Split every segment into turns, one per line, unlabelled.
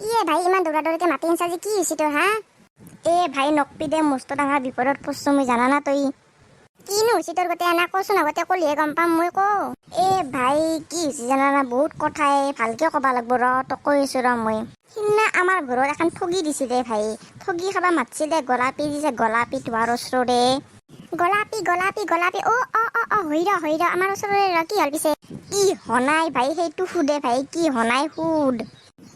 কিয়ে ভাই ইমান দৌৰা-দৌৰিকে মাতি আনছা যে কি হৈছে তোৰ হা? ভাই নকপি দে মস্ত ডাঙৰ বিপদত পৰিছো মই জানা না তই? কিনো হৈছে তোৰ গোটেই এনা কচোন আগতে কলিহে গম পাম মই ভাই কি হৈছে জানা না বহুত কথাই ভালকে ক'বা লাগব ৰ তোক কৈ আছো ৰ মই। সিদিনা আমাৰ ঘৰত এখন ঠগি দিছে দে ভাই। ঠগি খাবা মাতছি দে গলাপী দিছে গলাপী তোমাৰ ওচৰৰে। গলাপী হৈ ৰ আমাৰ ওচৰৰে ৰ কি হ'ল পিছে? কি হনাই ভাই সেইটো সুধে ভাই কি হনাই সুধ।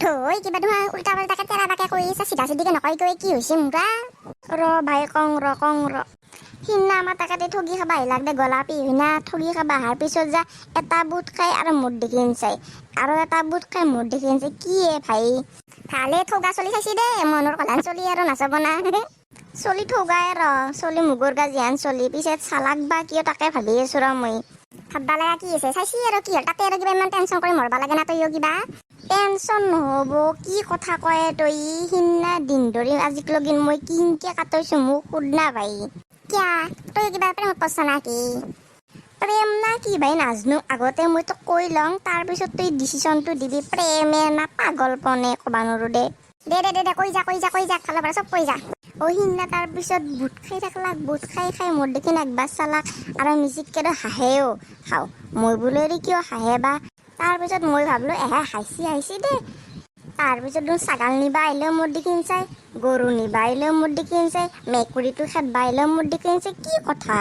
থৈ কিবা তোমাৰ উল্টা পাল্টাকে তেৰা বাকে কৈ আছা চিধা চিধিকে নকয় কৈ কি হৈছে মোৰা? ৰ ভাই কং ৰ সিদিনা আমাৰ তাকাতে ঠগি খাবা আহিলাক দে গলাপী হইনা ঠগি খাবা অহাৰ পিছত যা এটা বুট খাই আৰু মোৰ দেখি চাই আৰু এটা বুট খাই মোৰ দেখি চাই কি ভাই ভালে ঠগা চলি খাইছি দে মনৰ কলান চলি আৰু নাচাব না চলি ঠগাই ৰ চলি মুগৰ গাজিহান চলি পিছে চালাক বা কিয় তাকে ভাবি আছো ৰ মই। ভাববা লাগা কি আছে চাইছি আৰু কি হ'ল তাতে আৰু কিবা ইমান টেনচন কৰি মৰবা লাগে না তইও কিবা? টেনচন নহ'ব কি কথা কয় তই সিদিনা দিন ধৰি আজিক লগিন মই কিনকে কাটইছো মোক সুধ না ভাই। কিয়া তই কিবা প্ৰেমত পৰছা না কি? প্ৰেম না কি ভাই নাজনো আগতে মই তোক কৈ লওঁ তাৰপিছত তই ডিচিশ্যনটো দিবি প্ৰেমে না পাগলপনে ক'বা নোৱাৰো দে কৈ যা খালৰ পৰা চব কৈ যা। সিদিনা তাৰপিছত বুট খাই থাকলাক বুট খাই মোৰ দেখি একবাৰ চালাক আৰু মিচিককে হাঁহেও খাওঁ মই বোলো কিয় হাঁহে বা তাৰপিছত মই ভাবলো হাঁচি দে তাৰপিছত ছাগাল নিবা আহিলেও মোৰ দেখি চাই গৰু নিবা আহিলেও মোৰ দেখি চাই মেকুৰীটো খেদবা আহিলেও মোৰ দেখি চাই কি কথা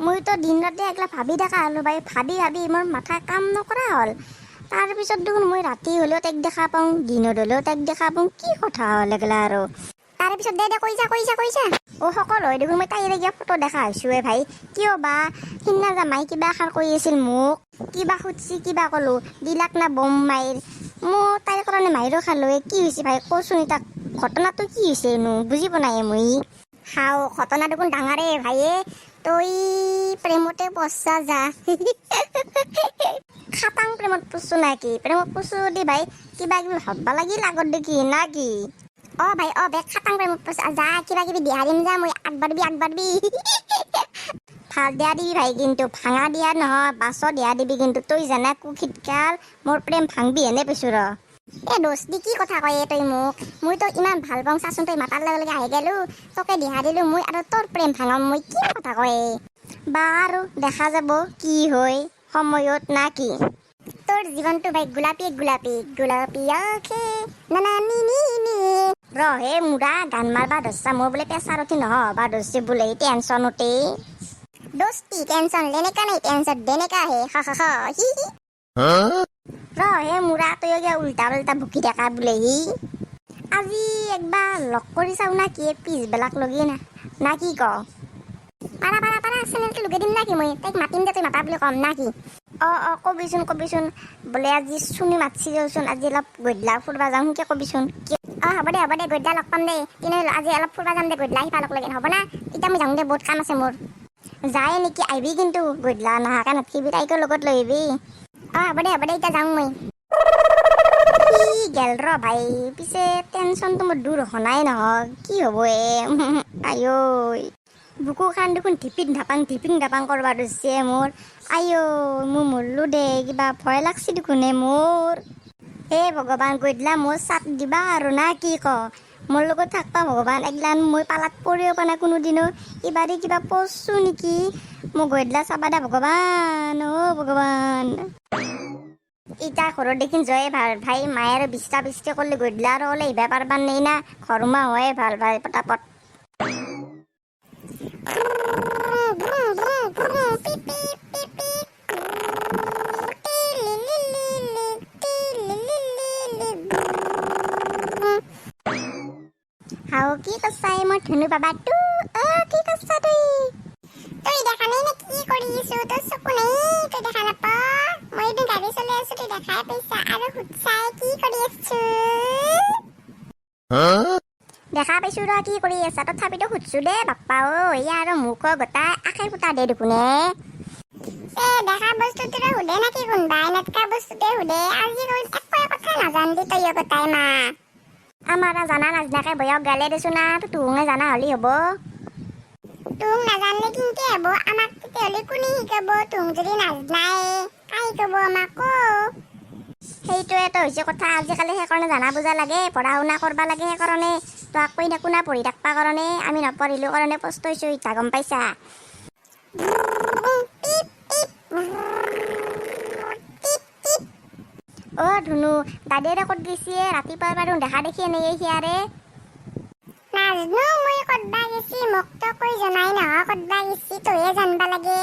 মইতো দিন ৰাতি একলা ভাবি থকা হলো ভাই ভাবি মোৰ মাথা কাম নকৰা হ'ল। তাৰপিছত দেখোন মই ৰাতি হ'লেও তাইক দেখা পাওঁ দিনত হ'লেও তাইক দেখা পাওঁ কি কথা হ'ল এগলা আৰু তাৰপিছত দে কৈ যা সকলো হয় দেখোন মই তাইৰে কিবা ফটো দেখা হৈছোৱে ভাই কিয় বা সিদিনা জামাই কিবা এষাৰ কৈ আছিল মোক কিবা সুধছি কিবা ক'লো দিলাক না বম মাইৰ মোৰ তাইৰ কাৰণে মাইৰো খালো কি হৈছে ভাই কচোন তাক ঘটনাটো কি হৈছে নো বুজি পোৱা নাই মই। ঘটনা দেখোন ডাঙৰে ভাইয়ে তই প্ৰেমতে পৰছা যা খাটাং প্ৰেমত পৰছো নাকি প্ৰেমত পৰছো দি ভাই কিবা কিবি ভাববা লাগিল আগত দেখি না কি? ভাই বেগ খাটাং প্ৰেমত পৰছা যা কিবা কিবি দিয়া দিম যা মই আগবাঢ়বি ভাল দিয়া দিবি ভাই কিন্তু ভাঙা দিয়া নহয় বাছ দিয়া দিবি কিন্তু তই জানা কুশিতকাল মোৰ প্ৰেম ভাঙবি হেনে পাইছো ৰ। দোস্তি কি কথা কয় তই মোক মই তোক ইমান ভাল পাওঁ চাচোন তই মাতাৰ লগে লগে আহি গেলো তোকে দিহা দিলো মই আৰু তোৰ প্ৰেম ভাঙাম মই কি কথা কয় বা আৰু দেখা যাব কি হয় সময়ত না কি? তোৰ জীৱনটো ভাই গোলাপী আঁখে হে মুৰা গান মাৰবা ধৰছা মোৰ বোলে প্ৰেছাৰ উঠি নহবা ধৰছি বোলে টেনচনতে দোস্তি টেনচন লেনেকা নাই টেনচন দেনেকা হে হি হে মুৰা তই উল্টা পাল্টা ভুকি থাকা বোলে আজি একবাৰ লগ কৰি চাও না কি পিছবেলাক লগি না কি ক? পাৰা চেনেলটো লগাই দিম না কি মই তাইক মাতিম দে তই মাতা বুলি ক'ম না কি? কবিচোন বোলে আজি চুনি মাতছি যাওচোন আজি অলপ গধূলা ফুৰবা যাওঁ সেনকে কবিচোন। হ'ব দে গধূলা লগ পাম দে কিন্তু আজি অলপ ফুৰবা যাম দে গধূলা সিফালক লগিন হ'ব না? এতিয়া মই যাওঁ দে বহুত কাম আছে মোৰ যায় নেকি আহিবি কিন্তু গধূলা নহাকে নাথাকিবি তাইকো লগত লৈ আহিবি। হ'ব দে এতিয়া যাওঁ মই গেল ৰ ভাই পিছে টেনচনটো মোৰ দূৰ হনাই নহয় কি হ'ব আয়ৈ বুকু খান দেখোন ধিপিং ধাপাং কৰবা ধৰছে মোৰ মই মৰলো দে কিবা ভয় লাগছি দেখোন মোৰ ভগৱান গধূলা মোৰ চাট দিবা আৰু না কি ক? মোৰ লগত থাকবা ভগৱান একলান মই পালাত পৰিও পোৱা নাই কোনোদিনো ইবাৰি কিবা পৰছো নেকি মোক গধূলা চাবা দে ভগৱান ভগৱান। ইটা ঘৰত দেখিন জয়ে ভাল ভাই মায়ে আৰু বিস্তা কৰিলে গধূলা আৰু ওলাই আহিবা পাৰবাৰ নেই না ঘৰমা হয়ে ভাল পটাপট কি কৈছা মই ধুনু বাবা কি কৈছা তই দেখা নাই নে কি কৰি আছো তোৰ চকু নাই তই দেখা নাপা মই এদিন গাড়ী চলাই আছো তই দেখাই পাইছা আৰু সুধছাই কি কৰি আছো দেখা পাইছো ৰ কি কৰি আছা তথাপিতো সুধছো দে বাপ্পা আৰু মোক গোটাই আখে ফুটা দে দেখোনে দেখা বস্তুটোৰে সুধে নাকি কোনবাই নেটকা বস্তুতে সুধে আজিকালি একোৱে কথা নাজানলি তই গোটাই মা আমাৰ জানা নাজনাকে বয়স গালে দেচোন না তুহুঙে জানা হলি হ'ব তুহুং নাজানলে কিনকে হ'ব আমাক তেতিয়াহ'লে কোনে শিকাব তুহুং যদি নাজনাই কাই শিকাব আমাক সেইটোৱেতো হৈছে কথা আজিকালি সেইকাৰণে জানা বুজা লাগে পঢ়া শুনা কৰিব লাগে সেইকাৰণে তোক কৈ থাকো না পঢ়ি থাকবা কাৰণে আমি নপঢ়িলোঁ কাৰণে পস্তাইছোঁ এতিয়া গম পাইছা অ' ধুনু দাদাৰে ক'ত গৈছে ৰাতিপুৱা বাৰু দেখা দেখি এনেই সিয়াৰে
নাজনো মই ক'তবা গেছি মোক তো কৈ জনাই নহয় ক'তবা গেছি তইহে জানবা লাগে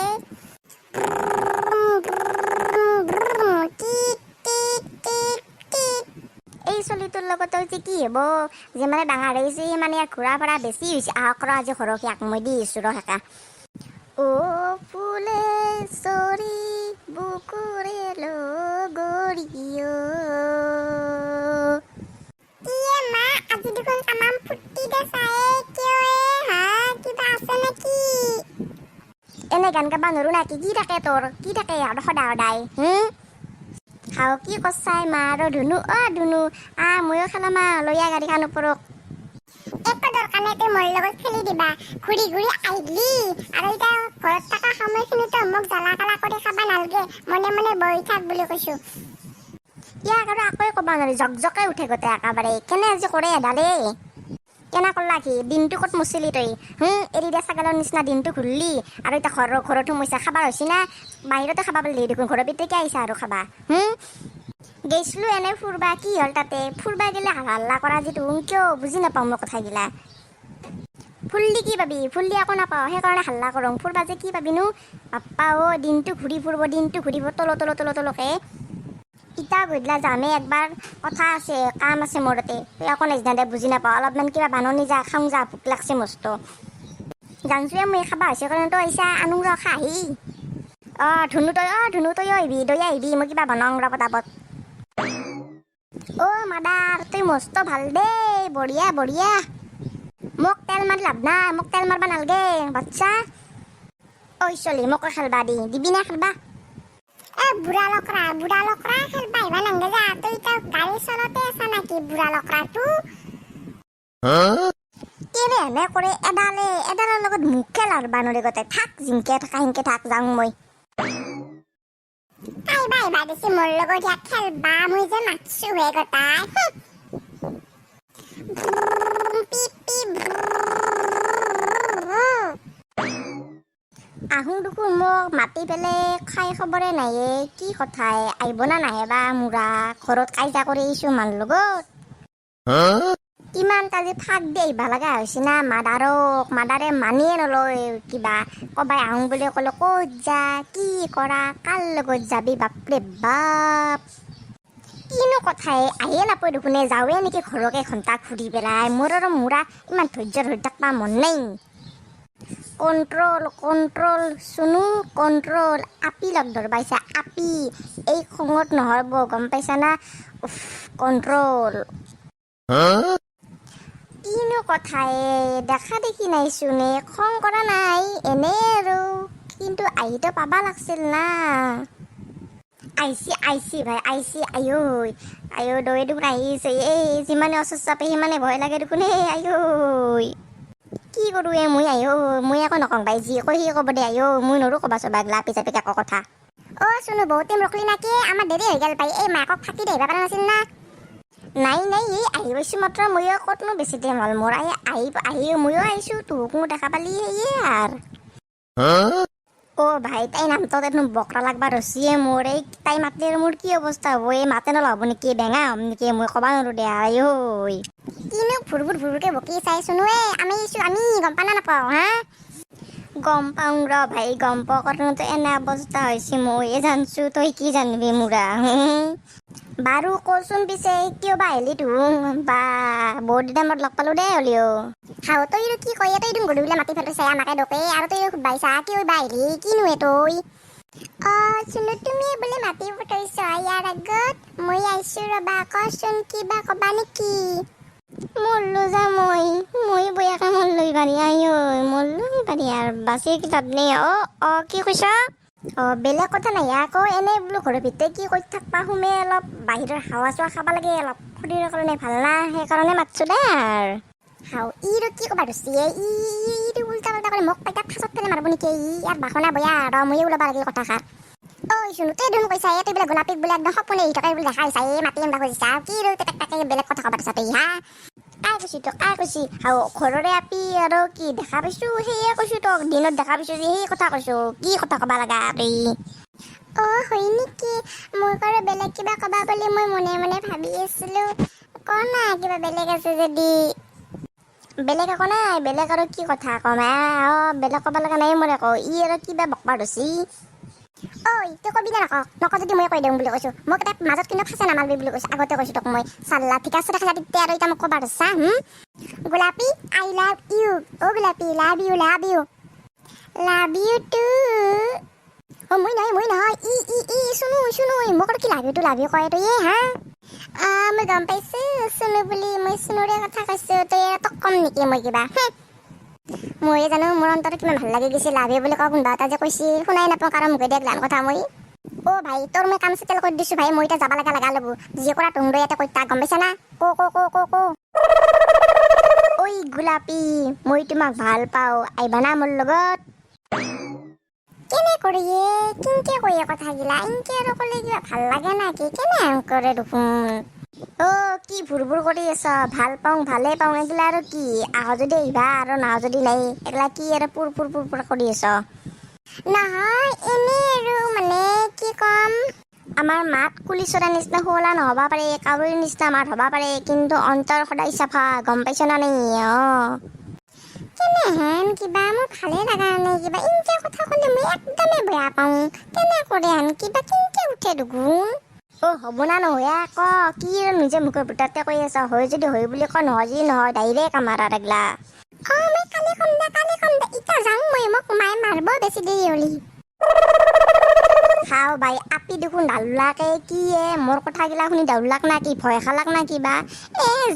এই চলিটোৰ লগত যে কি হ'ব যে মানে ডাঙৰ হৈছে মানে ইয়াৰ ঘূৰা ফুৰা বেছি হৈছে আহক ৰ আজি ঘৰক ইয়াক মই দি আছোঁ ৰ সেকা অ' ফুলে চৰি বুকুৰে লগৰিয়
ইয়ে মা আজি দেখোন তামাম ফুৰ্তি দেখায়ে কিয় হা কিবা আছে নেকি
এনে গান গাবা নোৱাৰো নাকি কি থাকে তোৰ কি থাকে সদায় সদায় হাও কি কচাই মা আৰু ধুনু অ' ধুনু ময়ো খেলাম লৈ আহ গাড়ীখন ওপৰক
একো দৰকাৰ নাই তই মোৰ লগত খেলি দিবা ঘূৰি ঘূৰি আহিলি আৰু এতিয়া ঘৰত থকা সময়খিনিতো মোক জ্বালা কালা কৰি খাবা নালগে মনে মনে বহি থাক বুলি কৈছো
ইয়াক আৰু আকৌ ক'বা নোৱাৰি জক জকে উঠে গোটেই একেবাৰে কেনে আজি কৰে এডালে কেনে কৰলা কি দিনটো ক'ত মুচিলি তই এৰি দিয়া ছাগালৰ নিচিনা দিনটো ঘূৰলি আৰু এতিয়া ঘৰত সোমাইছা খাবা হৈছে না বাহিৰতে খাবা পালি দেখোন ঘৰৰ ভিতৰকে আহিছা আৰু খাবা গৈছিলোঁ এনে ফুৰবা কি হ'ল তাতে ফুৰবা গেলে হাল্লা কৰা যিটো কিয় বুজি নাপাওঁ মই কথাগিলা ফুল্লি কি পাবি ফুল্লি আকৌ নাপাওঁ সেইকাৰণে হাল্লা কৰোঁ ফুৰবা যে কি পাবিনো বাপ্পা অ' দিনটো ঘূৰি ফুৰিব তলকে ইটা গধূলা যামে একবাৰ কথা আছে কাম আছে মোৰ তাতে তই আকৌ নেজনা দে বুজি নাপাওঁ অলপমান কিবা বাননি যা খাওঁ যা ভোক লাগছে মস্ত জানছোৱে মই খাবা হৈছে কাৰণে তই আহিছা আনো ৰ খাহি ধুনু তই আহিবি দৈ আহিবি মই কিবা বনাওঁ ৰ পতাপত অ' মাদাৰ তই মস্ত ভাল দেই বঢ়িয়া মোক তেল মাৰি লাভ নাই মোক তেল মাৰবা নালগে বাচ্চা ঐ চলি মোকো খেলবা দিবি না খেলবা
বুঢ়া লকৰা খেলবা আহিবা নাংগে যা তই এতিয়া গাড়ী চলতে আছা নেকি বুঢ়া লকৰাটো
কেনে এনে কৰে এডালৰ লগত মুখে লাৰবা নৰে গোটেই থাক জিংকে থাকা সিংকে থাক যাওঁ মই
আহিবা দেছি মোৰ লগত ইয়াত খেলবা মই যে মাতছো হে গটাই
আহোঁ দেখোন মোক মাতি পেলাই খাই খবৰে নাহে কি কথাই আহিব না নাহে বা মোৰা ঘৰত কাইজা কৰি আহিছোঁ মানুহৰ লগত কিমান কাজি ফাক দি আহিবা লগা হৈছে না মাদাৰে মানিয়ে নলয় কিবা কবাই আহোঁ বুলি ক'লে ক'ত যা কি কৰা কাৰ লগত যাবি বাপৰে বাপ কিনো কথাই আহিয়ে নাপায় দেখোনে যাওঁৱে নেকি ঘৰকে ঘণ্টা ঘূৰি পেলাই মোৰ আৰু মোৰা ইমান ধৈৰ্য ধৰি থাকবা মন নাই কণ্ট্ৰল চুনু কণ্ট্ৰল আপি লগ ধৰবাইছা আপি এই খঙত নহ'ব গম পাইছা না কণ্ট্ৰল কিনো কথাই দেখা দেখি নাইছোনে খং কৰা নাই এনেই আৰু কিন্তু আহিতো পাবা লাগছিল না আইছি ভাই আইও দৈ দেখোন আহিছে এই যিমানে অচৰ চাপে সিমানে ভয় লাগে দেখোন আইও কি কৰোঁ মই একো নকওঁ ভাই যি কয় সি ক'ব দে মই নৰো ক'বা চবা গলা পিছে একো কথা
অ' চুনু বহুত টাইম ৰখলি নাকি আমাৰ দেৰি হৈ গ'ল পাই এই মাকক ফাটি দে আহিব পৰা নাছিল না
নাই এই আহি পাইছোঁ মাত্ৰ ময়ো ক'তনো বেছি টাইম হ'ল মোৰ আহি ময়ো আহিছোঁ তোক মোক দেখা পালি সেয়ে আৰু অ' ভাই তাই নামটো দেখোন বকৰা লাগবা ৰচিয়ে মোৰ এই তাই মাতিলে মোৰ কি অৱস্থা হ'ব এই মাতে নল'ব নেকি বেঙা হ'ম নেকি মই ক'বা নোৱাৰোঁ দে
কিনো ভুৰভুৰকে বকি চাইছোনো আমি গম পা নাপাওঁ হা
গম পাওঁ ৰ ভাই গম পোৱা কাৰণেতো এনে অৱস্থা হৈছে ময়ে জানছোঁ তই কি জানিবি মোৰা বাৰু কচোন পিছে কিয় বা আহিলি তোক বা বহুত দিনৰ মূৰত লগ পালোঁ দেই হ'লেও
তই কি কয় তই গধূলি বোলে মাতি পেলাইছা আমাকে ডকে আৰু তই সুধবাইছা কিয় বা আহিলি কিনো তই চুনু তুমি বোলে মাতি পঠাইছ ইয়াৰ আগত মই আহিছোঁ ৰবা কচোন কিবা কবা নেকি
মৰলো যা মই বয়াকে মৰলৈ পাৰি মৰলৈ পাৰি আৰু বাচি কিতাপ নে কি কৈছ বেলেগ কথা নাই আকৌ এনেই বোলো ঘৰৰ ভিতৰত কি কৰি থাকবা সোমে অলপ বাহিৰৰ হাৱা চাৱা খাব লাগে অলপ শৰীৰৰ কাৰণে ভাল না সেইকাৰণে মাতছোঁ দে
হাও ইৰো কি ক'বা ধৰছি ইৰো উল্টা পাল্টা কৰি মোক পাইতা ফাঁচত ফেলে মাৰিব নেকি ইয়াৰ বাসনা বয়া ৰ ময়ে ওলাব লাগিল কথাষাৰ ঐ শুনো তই দেখোন কৈছা তই বোলে গোলাপীক বোলে একদম সপোনে আহি থাকে বোলে দেখা আহিছা মাতি আনিব খুজিছা কি তাকে বেলেগ কথা ক'ব দিছা তই হা
কাই কৈছি তোক কাই কৈছি হাও ঘৰৰে আপি আৰু কি দেখা পাইছো সেয়ে কৈছো তোক দিনত দেখা পাইছো যে সেই কথা কৈছো কি কথা ক'বা লাগা তই
হয় নেকি মোক আৰু বেলেগ কিবা ক'বা বুলি মই মনে মনে ভাবি আছিলো ক না কিবা বেলেগ আছে যদি
বেলেগ একো নাই বেলেগ আৰু কি কথা কম বেলেগ ক'বা লগা নাই মোৰ একো ই আৰু কিবা বকবা ধৰছি
ঐ তই কবি না নক যদি মই কৈ দিওঁ বুলি কৈছো মোক এটা মাজত কিন্তু ফাঁচে নামাৰবি বুলি কৈছো আগতে কৈছো তোক মই চাল্লা ঠিক আছে দেখা তেতিয়া আৰু এতিয়া মোক ক'বা ধৰছা গোলাপী আই লাভ ইউ গোলাপী love you love you too মই নহয় ই শুনো মোক আৰু কি লাভ ইউ কয় তই হা মই গম পাইছো শুনো বুলি মই শুনুৰে কথা কৈছো তই তোক কম নেকি মই কিবা মই জানো মোৰ অন্তৰত কিমান ভাল লাগি গৈছে লাভ ইউ বুলি কোৱা কোনোবা এটা যে কৈছিল শুনাই নাপাওঁ কাৰণ মুখে দিয়া গ্লান কথা মই ভাই তোৰ মই কাম চেটেল কৰি দিছো ভাই মই এতিয়া যাব লগা ল'ব যি কৰা তুমৰে ইয়াতে কৈ তাক গম পাইছা না ক
ঐ গোলাপী মই তোমাক ভাল পাওঁ আহিবা না মোৰ লগত
কেনে কৰি কিনকে কৈ কথাগিলা ইনকে আৰু ক'লে কিবা ভাল লাগে নাকি কেনে কৰে দেখোন
কি ভুৰ কৰি আছ ভাল পাওঁ ভালে পাওঁ এইগিলা আৰু কি আহ যদি আহিবা আৰু নাহ যদি নাই এইগিলা কি আৰু পুৰ কৰি আছ
নহয় এনেই আৰু মানে কি কম
আমাৰ মাত কুলি চৰাৰ নিচিনা শুৱলা নহ'বা পাৰে কাউৰীৰ নিচিনা মাত হ'বা পাৰে কিন্তু অন্তৰ সদায় চাফা গম পাইছ না নাই
কেনেহেন কিবা মোৰ ভালে লগা নাই কিবা ইনকে কথা ক'লে মই একদমেই বেয়া পাওঁ কেনে কৰে হেন কিবা কিনকে উঠে দেখোন
হ'ব না নহয় ক কি নিজে মুখৰ ভিতৰতে কৈ আছ হয় যদি হয় বুলি ক নহয় যদি নহয় ডাইৰেক্ট আমাৰ আৰু এগলা
মই কালি কম দে ইটা যাওঁ মই মোক মায়ে মাৰিব বেছি দেৰি হ'লি
খাও বাই আপি দেখোন ডাউলাকে কি মোৰ কথাগিলা শুনি ডাউলাক না কি ভয় খালাক না কিবা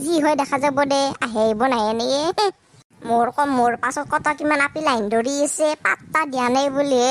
যি হয় দেখা যাব দে আহিব নাহে নে মোৰ পাছত কত কিমান আপি লাইন ধৰি আছে পাত্তা দিয়া নাই বুলি